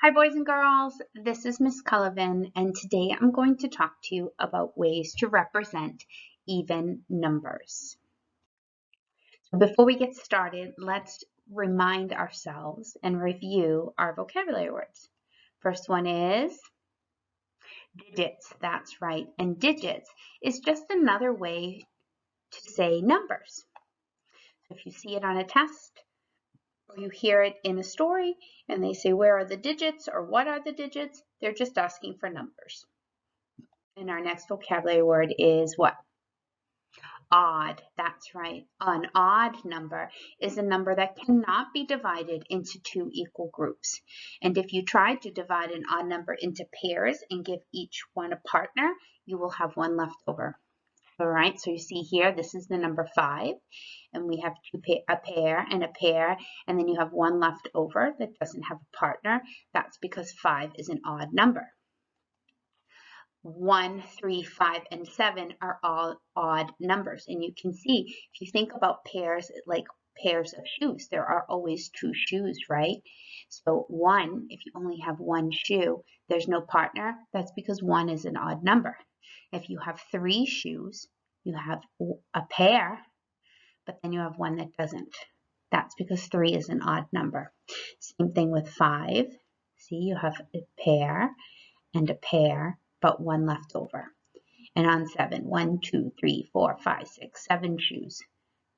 Hi boys and girls, this is Miss Cullivan and today I'm going to talk to you about ways to represent even numbers. So before we get started, let's remind ourselves and review our vocabulary words. First one is digits, that's right, and digits is just another way to say numbers. So if you see it on a test, or you hear it in a story and they say, where are the digits or what are the digits? They're just asking for numbers. And our next vocabulary word is what? Odd. That's right. An odd number is a number that cannot be divided into two equal groups. And if you try to divide an odd number into pairs and give each one a partner, you will have one left over. All right, so you see here, this is the number 5, and we have a pair and a pair, and then you have one left over that doesn't have a partner. That's because 5 is an odd number. 1, 3, 5, and 7 are all odd numbers, and you can see, if you think about pairs, like pairs of shoes, there are always two shoes, right? So 1, if you only have one shoe, there's no partner. That's because 1 is an odd number. If you have 3 shoes, you have a pair, but then you have one that doesn't. That's because 3 is an odd number. Same thing with 5. See, you have a pair and a pair, but one left over. And on 7, 1, 2, 3, 4, 5, 6, 7 shoes.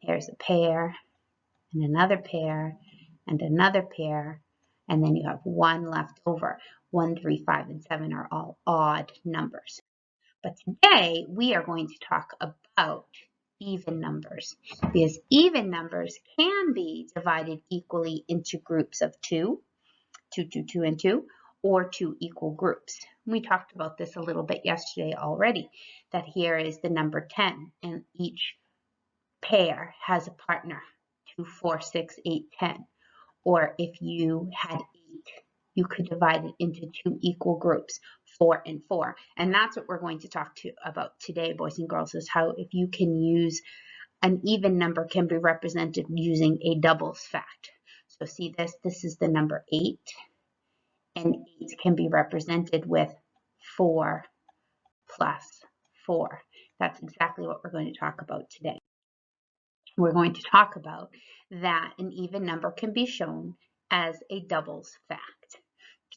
Here's a pair and another pair and another pair, and then you have one left over. 1, 3, 5, and 7 are all odd numbers. But today we are going to talk about even numbers, because even numbers can be divided equally into groups of 2, 2, 2, 2, and 2, or 2 equal groups. We talked about this a little bit yesterday already, that here is the number 10, and each pair has a partner, 2, 4, 6, 8, 10. Or if you had 8, you could divide it into 2 equal groups, 4 and 4. And that's what we're going to talk about today, boys and girls, is how if you can use an even number can be represented using a doubles fact. So see this is the number 8, and 8 can be represented with 4 plus 4. That's exactly what we're going to talk about today. We're going to talk about that an even number can be shown as a doubles fact.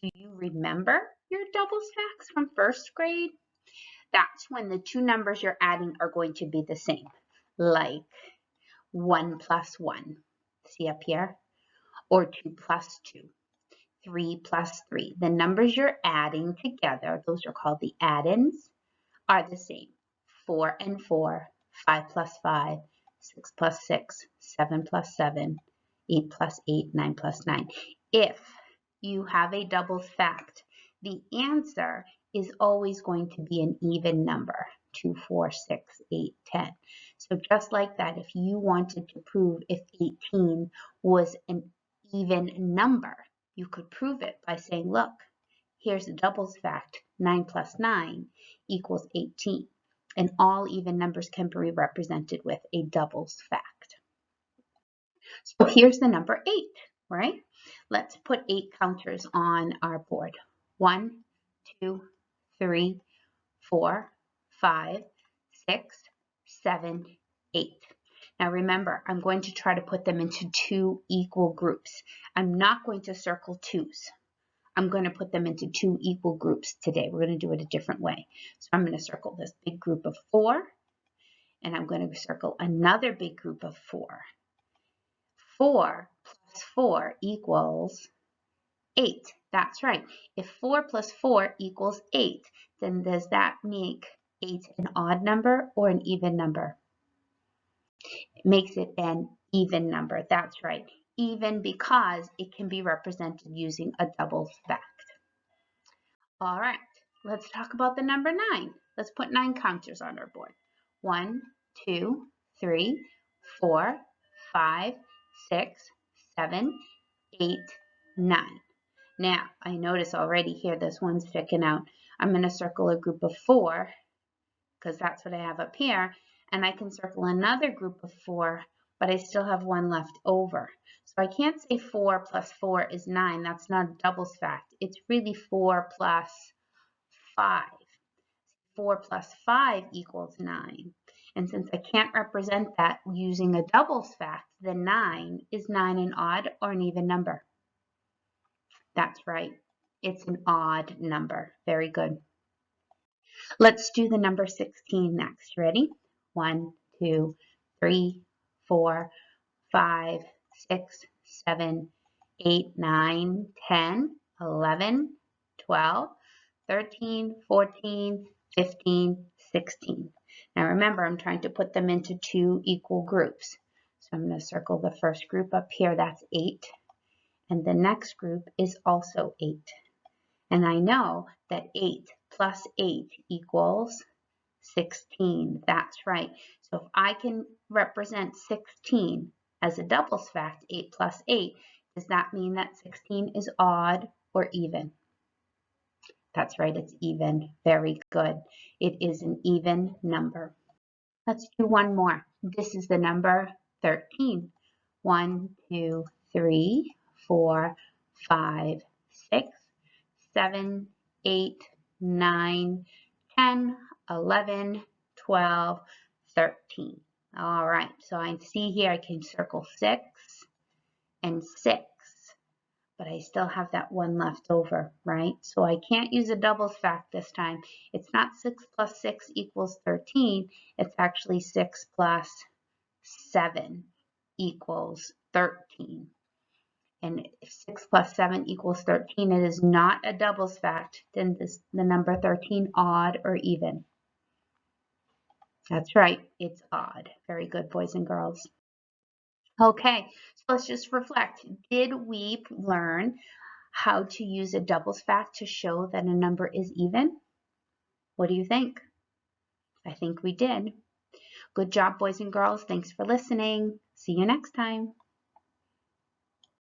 Do you remember your doubles facts from first grade? That's when the two numbers you're adding are going to be the same, like 1 plus 1, see up here, or 2 plus 2, 3 plus 3. The numbers you're adding together, those are called the add-ins, are the same. 4 and 4, 5 plus 5, 6 plus 6, 7 plus 7, 8 plus 8, 9 plus 9. If you have a doubles fact, the answer is always going to be an even number, 2, 4, 6, 8, 10. So just like that, if you wanted to prove if 18 was an even number, you could prove it by saying, look, here's a doubles fact, 9 plus 9 equals 18. And all even numbers can be represented with a doubles fact. So here's the number 8, right? Let's put 8 counters on our board. 1, 2, 3, 4, 5, 6, 7, 8. Now remember, I'm going to try to put them into 2 equal groups. I'm not going to circle 2's. I'm going to put them into 2 equal groups today. We're going to do it a different way. So I'm going to circle this big group of 4, and I'm going to circle another big group of 4. 4 plus 4 equals 8. That's right. If 4 plus 4 equals 8, then does that make 8 an odd number or an even number? It makes it an even number. That's right. Even because it can be represented using a doubles fact. All right, let's talk about the number 9. Let's put 9 counters on our board. 1, 2, 3, 4, 5, 6, 7, 8, 9. Now, I notice already here this one's sticking out. I'm going to circle a group of 4 because that's what I have up here. And I can circle another group of 4, but I still have one left over. So So I can't say 4 plus 4 is 9. That's not a doubles fact. It's really 4 plus 5. 4 plus 5 equals 9. And since I can't represent that using a doubles fact, then 9 is 9 an odd or an even number? That's right. It's an odd number. Very good. Let's do the number 16 next. Ready? 1, 2, 3, 4, 5, 6, 7, 8, 9, 10, 11, 12, 13, 14, 15, 16. Now remember, I'm trying to put them into two equal groups. So I'm going to circle the first group up here. That's 8. And the next group is also 8. And I know that 8 plus 8 equals 16. That's right. So if I can represent 16 as a doubles fact, 8 plus 8, does that mean that 16 is odd or even? That's right, it's even. Very good. It is an even number. Let's do one more. This is the number 13. 1, 2, 3, 4, 5, 6, 7, 8, 9, 10, 11, 12, 13. All right, so I see here I can circle 6 and 6, but I still have that one left over, right? So I can't use a doubles fact this time. It's not 6 plus 6 equals 13. It's actually 6 plus 7 equals 13. And if 6 plus 7 equals 13, it is not a doubles fact, then the number 13 odd or even? That's right, it's odd. Very good, boys and girls. Okay, so let's just reflect. Did we learn how to use a doubles fact to show that a number is even? What do you think? I think we did. Good job, boys and girls. Thanks for listening. See you next time.